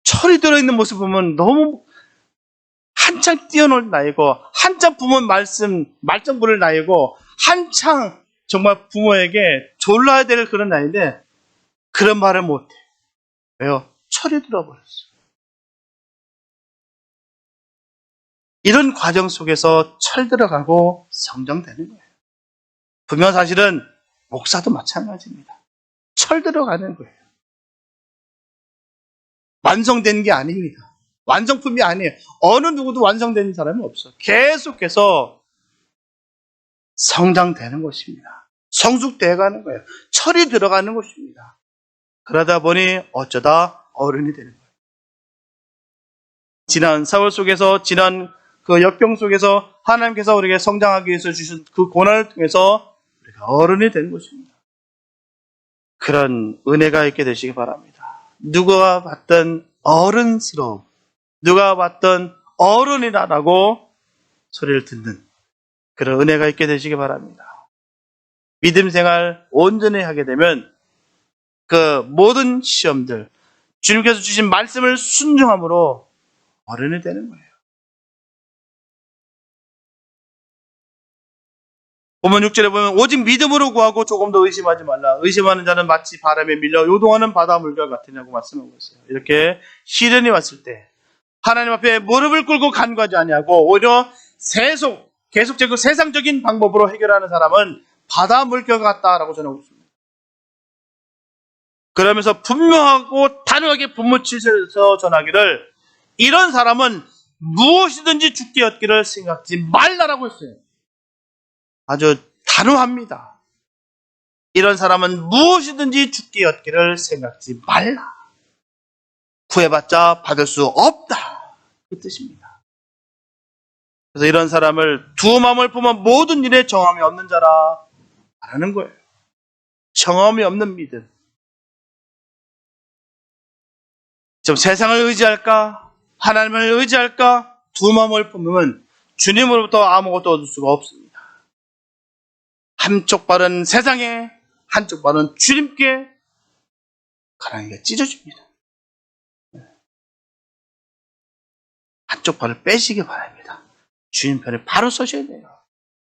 철이 들어있는 모습 보면 너무 한창 뛰어놀 나이고 한창 부모 말씀 부를 나이고 한창 정말 부모에게 졸라야 될 그런 나이인데 그런 말을 못해. 왜요? 철이 들어버렸어요. 이런 과정 속에서 철 들어가고 성장되는 거예요. 분명 사실은 목사도 마찬가지입니다. 철 들어가는 거예요. 완성된 게 아닙니다. 완성품이 아니에요. 어느 누구도 완성된 사람이 없어요. 계속해서 성장되는 것입니다. 성숙되어 가는 거예요. 철이 들어가는 것입니다. 그러다 보니 어쩌다 어른이 되는 거예요. 지난 세월 속에서 지난 그 역경 속에서 하나님께서 우리에게 성장하기 위해서 주신 그 고난을 통해서 우리가 어른이 되는 것입니다. 그런 은혜가 있게 되시기 바랍니다. 누가 봤던 어른스러움, 누가 봤던 어른이라고 소리를 듣는 그런 은혜가 있게 되시기 바랍니다. 믿음 생활 온전히 하게 되면 그 모든 시험들, 주님께서 주신 말씀을 순종함으로 어른이 되는 거예요. 보면 6절에 보면 오직 믿음으로 구하고 조금 더 의심하지 말라. 의심하는 자는 마치 바람에 밀려 요동하는 바다 물결 같으냐고 말씀하고 있어요. 이렇게 시련이 왔을 때 하나님 앞에 무릎을 꿇고 간구하지 아니하고 오히려 계속적인 세상적인 방법으로 해결하는 사람은 바다 물결 같다라고 전하고 있습니다. 그러면서 분명하고 단호하게 분무치셔서 전하기를 이런 사람은 무엇이든지 죽게 얻기를 생각지 말라라고 했어요. 아주 단호합니다. 이런 사람은 무엇이든지 죽게 얻기를 생각지 말라. 구해봤자 받을 수 없다. 그 뜻입니다. 그래서 이런 사람을 두 마음을 품은 모든 일에 정함이 없는 자라 말하는 거예요. 정함이 없는 믿음. 좀 세상을 의지할까? 하나님을 의지할까? 두 마음을 품으면 주님으로부터 아무것도 얻을 수가 없습니다. 한쪽 발은 세상에, 한쪽 발은 주님께 가랑이가 찢어집니다. 한쪽 발을 빼시기 바랍니다. 주님 편에 바로 서셔야 돼요.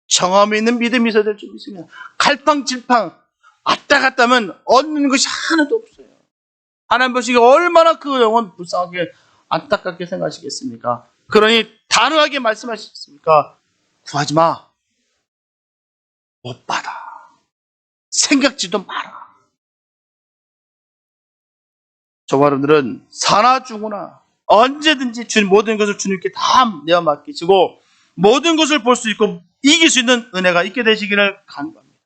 정함이 있는 믿음이 있어야 될 줄 믿습니다. 갈팡질팡 왔다 갔다 하면 얻는 것이 하나도 없어요. 하나님 보시기에 얼마나 그 영혼 불쌍하게 안타깝게 생각하시겠습니까? 그러니 단호하게 말씀하시겠습니까? 구하지 마. 못 받아. 생각지도 마라. 저와 여러분들은 사나 죽으나 언제든지 주님 모든 것을 주님께 다 내어 맡기시고 모든 것을 볼 수 있고 이길 수 있는 은혜가 있게 되시기를 간구합니다.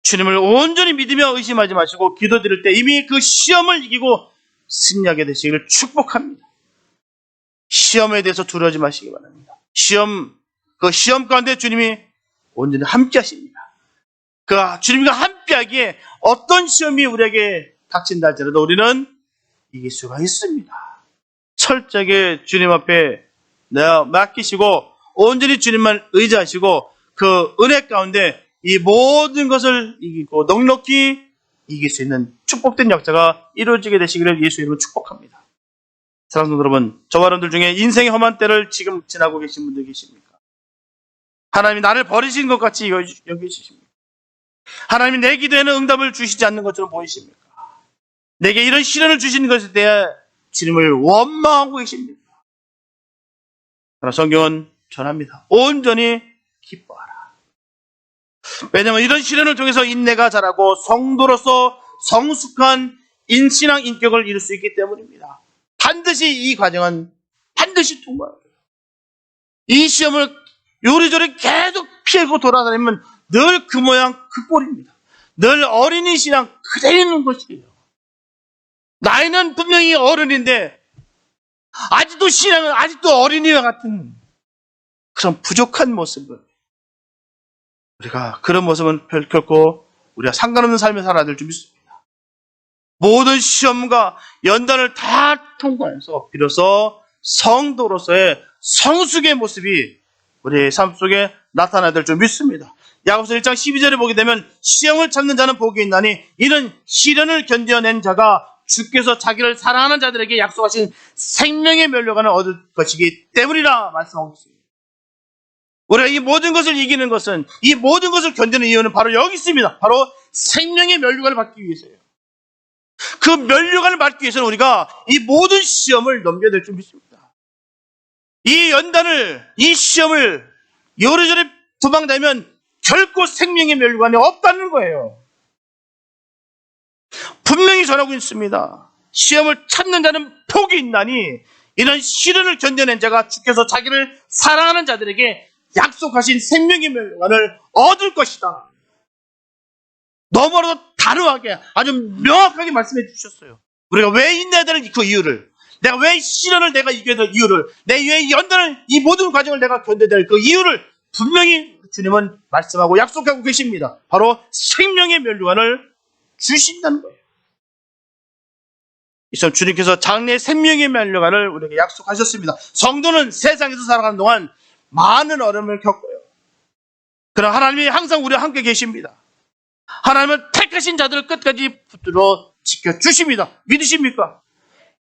주님을 온전히 믿으며 의심하지 마시고 기도드릴 때 이미 그 시험을 이기고 승리하게 되시기를 축복합니다. 시험에 대해서 두려워하지 마시기 바랍니다. 그 시험 가운데 주님이 온전히 함께 하십니다. 그 주님과 함께하기에 어떤 시험이 우리에게 닥친다 할지라도 우리는 이길 수가 있습니다. 철저하게 주님 앞에 내어 맡기시고 온전히 주님만 의지하시고 그 은혜 가운데 이 모든 것을 이기고 넉넉히 이길 수 있는 축복된 역사가 이루어지게 되시기를 예수 이름으로 축복합니다. 사랑하는 여러분, 저와 여러분들 중에 인생의 험한 때를 지금 지나고 계신 분들 계십니까? 하나님이 나를 버리신 것 같이 여기십니까? 하나님이 내 기도에는 응답을 주시지 않는 것처럼 보이십니까? 내게 이런 시련을 주시는 것에 대해 주님을 원망하고 계십니까? 그러나 성경은 전합니다. 온전히 기뻐하라. 왜냐하면 이런 시련을 통해서 인내가 자라고 성도로서 성숙한 신앙 인격을 이룰 수 있기 때문입니다. 반드시 이 과정은 반드시 통과해요. 이 시험을 요리조리 계속 피하고 돌아다니면 늘 그 모양 그 꼴입니다. 늘 어린이 신앙 그대로 있는 것이에요. 나이는 분명히 어른인데 아직도 신앙은 아직도 어린이와 같은 그런 부족한 모습을 우리가 그런 모습은 결코 우리가 상관없는 삶을 살아야 될 줄 믿습니다. 모든 시험과 연단을 다 통과해서 비로소 성도로서의 성숙의 모습이 우리의 삶 속에 나타나야 될 줄 믿습니다. 야고보서 1장 12절에 보게 되면 시험을 참는 자는 복이 있나니 이는 시련을 견뎌낸 자가 주께서 자기를 사랑하는 자들에게 약속하신 생명의 면류관을 얻을 것이기 때문이라 말씀하고 있습니다. 우리가 이 모든 것을 이기는 것은 이 모든 것을 견디는 이유는 바로 여기 있습니다. 바로 생명의 면류관을 받기 위해서예요. 그 면류관을 받기 위해서는 우리가 이 모든 시험을 넘겨야 될 줄 믿습니다. 이 연단을, 이 시험을 요리조리 도망다니면 결코 생명의 면류관이 없다는 거예요. 분명히 전하고 있습니다. 시험을 참는 자는 복이 있나니 이런 시련을 견뎌낸 자가 주께서 자기를 사랑하는 자들에게 약속하신 생명의 면류관을 얻을 것이다. 너무나도 단호하게 아주 명확하게 말씀해 주셨어요. 우리가 왜 인내해야 되는 그 이유를, 내가 왜 시련을 내가 이겨야 될 이유를, 내 왜 연단을 이 모든 과정을 내가 견뎌야 될 그 이유를 분명히 주님은 말씀하고 약속하고 계십니다. 바로 생명의 면류관을 주신다는 거예요. 이처럼 주님께서 장래의 생명의 면류관을 우리에게 약속하셨습니다. 성도는 세상에서 살아가는 동안 많은 어려움을 겪어요. 그러나 하나님이 항상 우리와 함께 계십니다. 하나님은 택하신 자들을 끝까지 붙들어 지켜주십니다. 믿으십니까?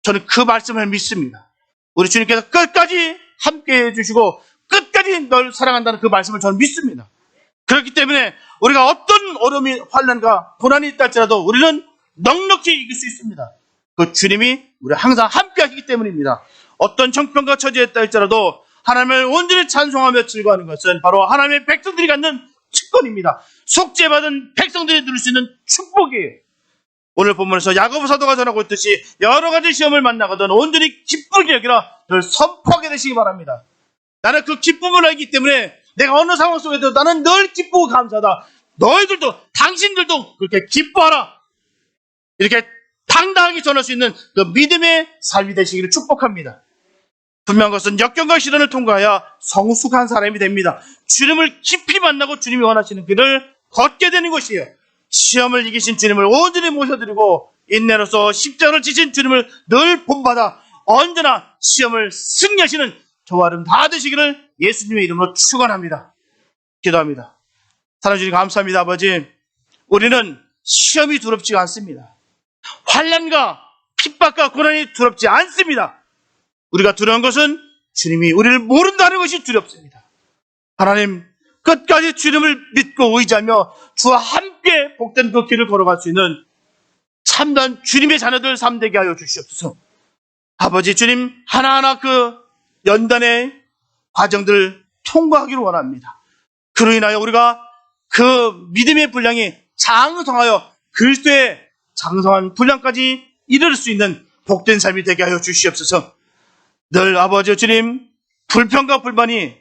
저는 그 말씀을 믿습니다. 우리 주님께서 끝까지 함께 해주시고 끝까지 널 사랑한다는 그 말씀을 저는 믿습니다. 그렇기 때문에 우리가 어떤 어려움이 환난과 고난이 있다 할지라도 우리는 넉넉히 이길 수 있습니다. 그 주님이 우리 항상 함께 하시기 때문입니다. 어떤 형편과 처지에 있다 할지라도 하나님을 온전히 찬송하며 즐거워하는 것은 바로 하나님의 백성들이 갖는 특권입니다. 속죄받은 백성들이 누릴 수 있는 축복이에요. 오늘 본문에서 야고보 사도가 전하고 있듯이 여러 가지 시험을 만나거든 온전히 기쁘게 여기라 늘 선포하게 되시기 바랍니다. 나는 그 기쁨을 알기 때문에 내가 어느 상황 속에도 나는 늘 기쁘고 감사하다. 너희들도 당신들도 그렇게 기뻐하라. 이렇게 당당하게 전할 수 있는 그 믿음의 삶이 되시기를 축복합니다. 분명한 것은 역경과 시련을 통과하여 성숙한 사람이 됩니다. 주님을 깊이 만나고 주님이 원하시는 길을 걷게 되는 것이에요. 시험을 이기신 주님을 온전히 모셔드리고 인내로서 십자가를 지신 주님을 늘 본받아 언제나 시험을 승리하시는 저와 여러분 다 되시기를 예수님의 이름으로 축원합니다. 기도합니다. 사랑해 주님 감사합니다. 아버지, 우리는 시험이 두렵지가 않습니다. 환난과 핍박과 고난이 두렵지 않습니다. 우리가 두려운 것은 주님이 우리를 모른다는 것이 두렵습니다. 하나님, 끝까지 주님을 믿고 의지하며 주와 함께 복된 그 길을 걸어갈 수 있는 참된 주님의 자녀들 삶 되게 하여 주시옵소서. 아버지 주님, 하나하나 그 연단의 과정들을 통과하기를 원합니다. 그로 인하여 우리가 그 믿음의 분량이 장성하여 그리스도의 장성한 분량까지 이를 수 있는 복된 삶이 되게 하여 주시옵소서. 늘 아버지 주님, 불평과 불만이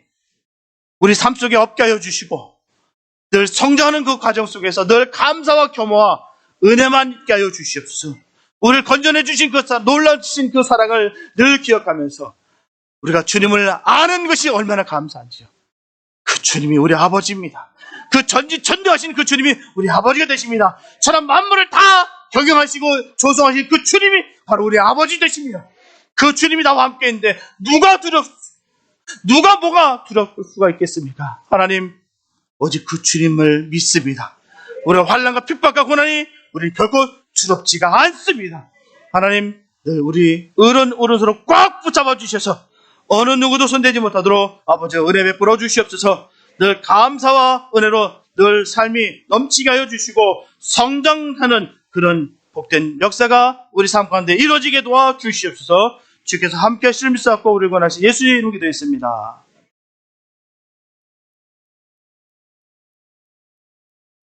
우리 삶 속에 없게 하여 주시고, 늘 성장하는 그 과정 속에서 늘 감사와 겸허와 은혜만 있게 하여 주시옵소서. 우리를 건져내 주신 그 놀라우신 그 사랑을 늘 기억하면서 우리가 주님을 아는 것이 얼마나 감사한지요. 그 주님이 우리 아버지입니다. 그 전지전능하신 그 주님이 우리 아버지가 되십니다. 천한 만물을 다 경영하시고 조성하신 그 주님이 바로 우리 아버지 되십니다. 그 주님이 나와 함께 있는데 누가 뭐가 두려울 수가 있겠습니까? 하나님, 오직 그 주님을 믿습니다. 우리가 환난과 핍박과 고난이 우리 결코 두렵지가 않습니다. 하나님, 늘 우리 오른손으로 꽉 붙잡아 주셔서 어느 누구도 손대지 못하도록 아버지 은혜 베풀어 주시옵소서. 늘 감사와 은혜로 늘 삶이 넘치게 하여 주시고 성장하는 그런 복된 역사가 우리 삶 가운데 이루어지게 도와 주시옵소서. 주께서 함께 하시는 믿사옵고 우리를 권하신 예수의 이름으로 기도했습니다.